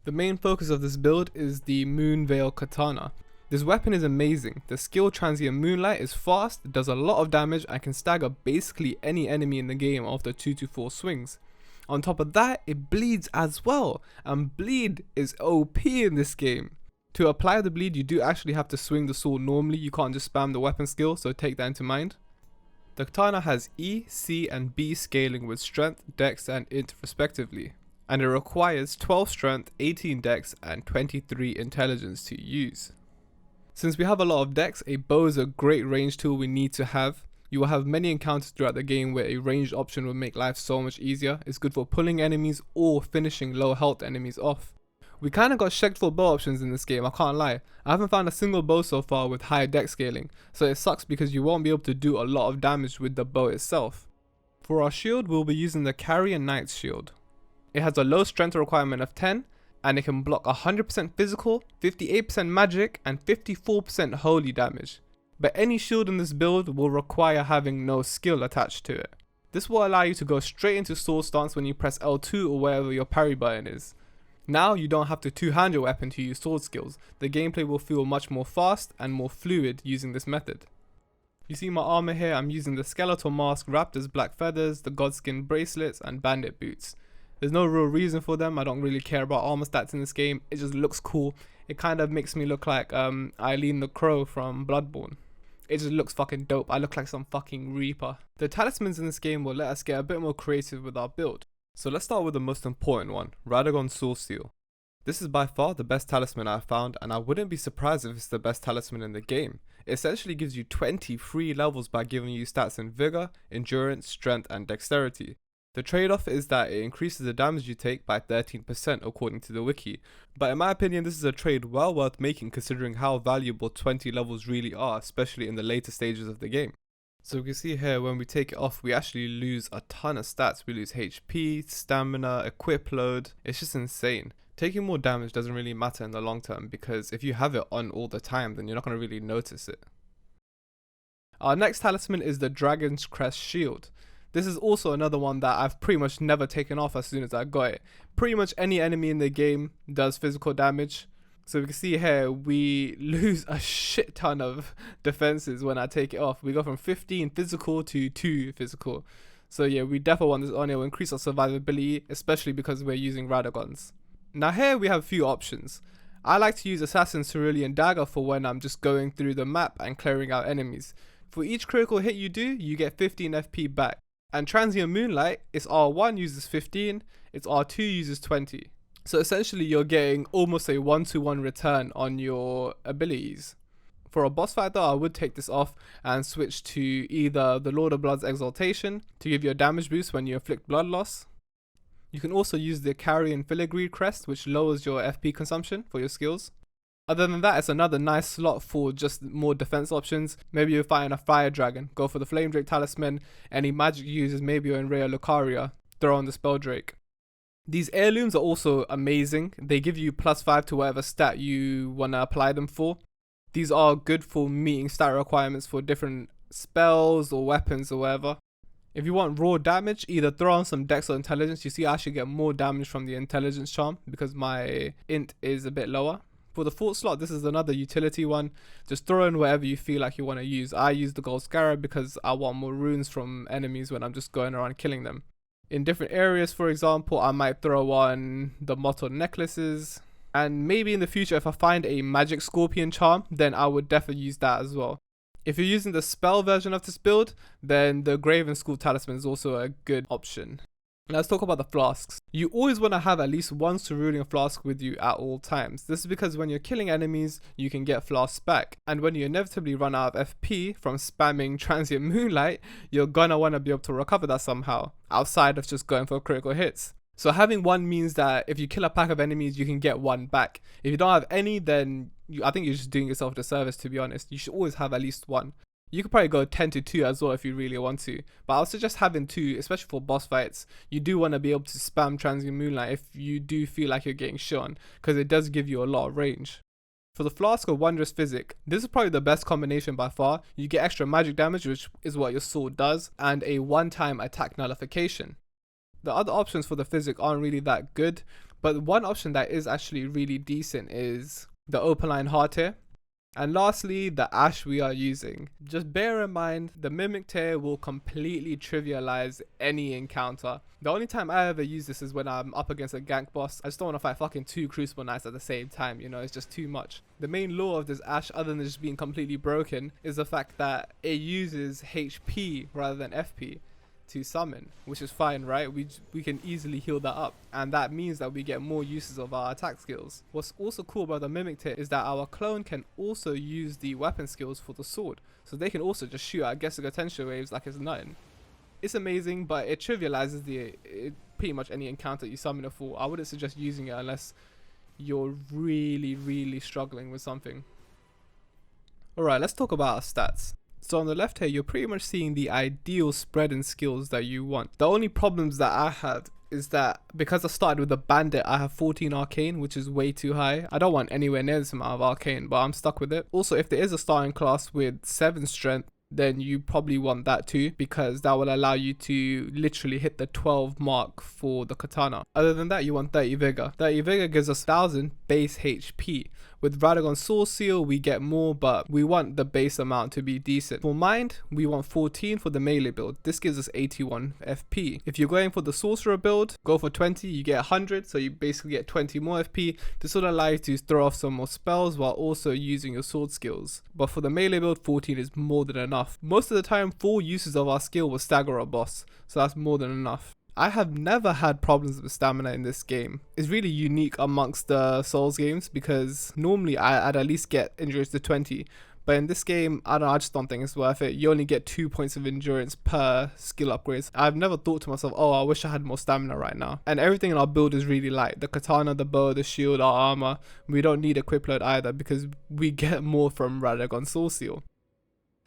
The main focus of this build is the Moonveil Katana. This weapon is amazing. The skill Transient Moonlight is fast, does a lot of damage, and can stagger basically any enemy in the game after 2 to 4 swings. On top of that, it bleeds as well, and bleed is OP in this game. To apply the bleed, you do actually have to swing the sword normally, you can't just spam the weapon skill, so take that into mind. The katana has E, C and B scaling with strength, dex and int respectively, and it requires 12 strength, 18 dex and 23 intelligence to use. Since we have a lot of dex, a bow is a great range tool we need to have. You will have many encounters throughout the game where a ranged option will make life so much easier. It's good for pulling enemies or finishing low health enemies off. We kinda got checked for bow options in this game, I can't lie. I haven't found a single bow so far with high dex scaling, so it sucks because you won't be able to do a lot of damage with the bow itself. For our shield, we'll be using the Carrier Knight's shield. It has a low strength requirement of 10, and it can block 100% physical, 58% magic, and 54% holy damage. But any shield in this build will require having no skill attached to it. This will allow you to go straight into sword stance when you press L2 or wherever your parry button is. Now you don't have to two-hand your weapon to use sword skills. The gameplay will feel much more fast and more fluid using this method. You see my armor here, I'm using the skeletal mask wrapped as black feathers, the godskin bracelets and bandit boots. There's no real reason for them, I don't really care about armor stats in this game, it just looks cool. It kind of makes me look like Eileen the Crow from Bloodborne. It just looks fucking dope, I look like some fucking reaper. The talismans in this game will let us get a bit more creative with our build. So let's start with the most important one, Radagon's Soul Seal. This is by far the best talisman I've found, and I wouldn't be surprised if it's the best talisman in the game. It essentially gives you 20 free levels by giving you stats in Vigor, Endurance, Strength and Dexterity. The trade-off is that it increases the damage you take by 13% according to the wiki, but in my opinion this is a trade well worth making considering how valuable 20 levels really are, especially in the later stages of the game. So we can see here when we take it off we actually lose a ton of stats. We lose HP, stamina, equip load, it's just insane. Taking more damage doesn't really matter in the long term because if you have it on all the time then you're not going to really notice it. Our next talisman is the Dragon's Crest Shield. This is also another one that I've pretty much never taken off as soon as I got it. Pretty much any enemy in the game does physical damage. So we can see here we lose a shit ton of defenses when I take it off. We go from 15 physical to 2 physical. So yeah, we definitely want this on. It will increase our survivability, especially because we're using Radagons. Now here we have a few options. I like to use Assassin's Cerulean Dagger for when I'm just going through the map and clearing out enemies. For each critical hit you do, you get 15 FP back. And Transient Moonlight, its R1 uses 15, its R2 uses 20. So essentially you're getting almost a 1-to-1 return on your abilities. For a boss fight though, I would take this off and switch to either the Lord of Blood's Exaltation to give you a damage boost when you inflict blood loss. You can also use the Carrion Filigree Crest, which lowers your FP consumption for your skills. Other than that, it's another nice slot for just more defense options. Maybe you're fighting a fire dragon, go for the Flame Drake Talisman. Any magic users, maybe you're in Rhea Lucaria, throw on the Spell Drake. These heirlooms are also amazing. They give you +5 to whatever stat you want to apply them for. These are good for meeting stat requirements for different spells or weapons or whatever. If you want raw damage, either throw on some dex or intelligence. You see I actually get more damage from the intelligence charm because my int is a bit lower. For the fort slot, this is another utility one. Just throw in whatever you feel like you want to use. I use the gold scarab because I want more runes from enemies when I'm just going around killing them. In different areas, for example, I might throw on the mottled necklaces. And maybe in the future, if I find a magic scorpion charm, then I would definitely use that as well. If you're using the spell version of this build, then the Graven School Talisman is also a good option. Let's talk about the flasks. You always want to have at least one cerulean flask with you at all times. This is because when you're killing enemies, you can get flasks back. And when you inevitably run out of FP from spamming Transient Moonlight, you're gonna want to be able to recover that somehow, outside of just going for critical hits. So having one means that if you kill a pack of enemies, you can get one back. If you don't have any, then I think you're just doing yourself a disservice, to be honest. You should always have at least one. You could probably go 10 to 2 as well if you really want to. But I would suggest having 2, especially for boss fights. You do want to be able to spam Transient Moonlight if you do feel like you're getting shot, because it does give you a lot of range. For the Flask of Wondrous Physic, this is probably the best combination by far. You get extra magic damage, which is what your sword does, and a one-time attack nullification. The other options for the Physic aren't really that good, But one option that is actually really decent is the Opaline Hardtail. And lastly, the Ash we are using. Just bear in mind, the Mimic Tear will completely trivialize any encounter. The only time I ever use this is when I'm up against a gank boss. I just don't want to fight fucking 2 Crucible Knights at the same time, you know, it's just too much. The main lure of this Ash, other than just being completely broken, is the fact that it uses HP rather than FP to summon, which is fine, right? We can easily heal that up, and that means that we get more uses of our attack skills. What's also cool about the Mimic Tear is that our clone can also use the weapon skills for the sword, so they can also just shoot at Gesuga Tensho waves like it's nothing. It's amazing, but it trivializes pretty much any encounter you summon it for. I wouldn't suggest using it unless you're really struggling with something. Alright, let's talk about our stats. So on the left here, you're pretty much seeing the ideal spread in skills that you want. The only problems that I had is that because I started with a bandit, I have 14 arcane, which is way too high. I don't want anywhere near this amount of arcane, but I'm stuck with it. Also, if there is a starting class with 7 strength, then you probably want that too, because that will allow you to literally hit the 12 mark for the katana. Other than that, you want 30 vigor. 30 vigor gives us 1000 base HP. With Radagon Soul Seal, we get more, but we want the base amount to be decent. For mind, we want 14 for the melee build. This gives us 81 FP. If you're going for the sorcerer build, go for 20, you get 100, so you basically get 20 more FP. This will allow you to throw off some more spells while also using your sword skills. But for the melee build, 14 is more than enough. Most of the time, 4 uses of our skill will stagger a boss, so that's more than enough. I have never had problems with stamina in this game. It's really unique amongst the Souls games because normally I'd at least get endurance to 20. But in this game, I just don't think it's worth it. You only get 2 points of endurance per skill upgrades. I've never thought to myself, oh, I wish I had more stamina right now. And everything in our build is really light. The katana, the bow, the shield, our armor. We don't need equip load either because we get more from Radagon Soul Seal.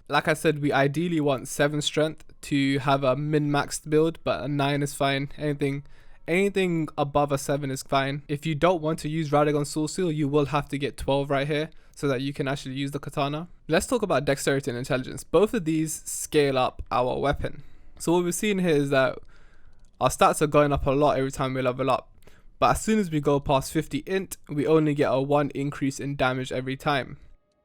Like I said, we ideally want 7 strength to have a min-maxed build, but a 9 is fine. Anything above a 7 is fine. If you don't want to use Radagon Soul Seal, you will have to get 12 right here so that you can actually use the katana. Let's talk about dexterity and intelligence. Both of these scale up our weapon. So what we're seeing here is that our stats are going up a lot every time we level up. But as soon as we go past 50 int, we only get a 1 increase in damage every time.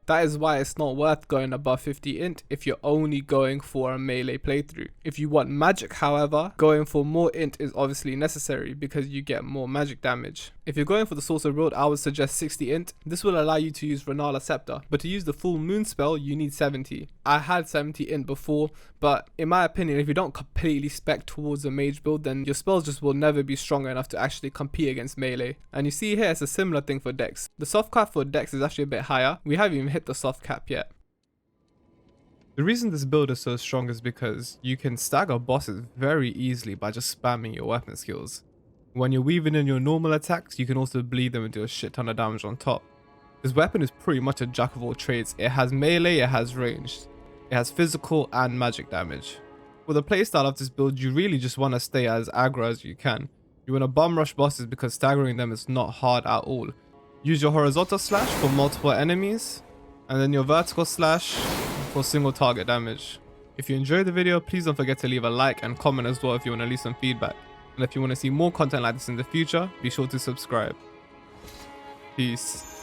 That is why it's not worth going above 50 int if you're only going for a melee playthrough. If you want magic, however, going for more int is obviously necessary because you get more magic damage. If you're going for the sorcerer build, I would suggest 60 int. This will allow you to use Renala Scepter, but to use the full moon spell, you need 70. I had 70 int before, but in my opinion, if you don't completely spec towards a mage build, then your spells just will never be strong enough to actually compete against melee. And you see here, it's a similar thing for dex. The soft cap for dex is actually a bit higher. We haven't even hit the soft cap yet. The reason this build is so strong is because you can stagger bosses very easily by just spamming your weapon skills. When you're weaving in your normal attacks, you can also bleed them and do a shit ton of damage on top. This weapon is pretty much a jack of all trades. It has melee, it has ranged, it has physical and magic damage. For the playstyle of this build, you really just want to stay as aggro as you can. You want to bum rush bosses because staggering them is not hard at all. Use your horizontal slash for multiple enemies, and then your vertical slash for single target damage. If you enjoyed the video, please don't forget to leave a like and comment as well if you want to leave some feedback. And if you want to see more content like this in the future, be sure to subscribe. Peace.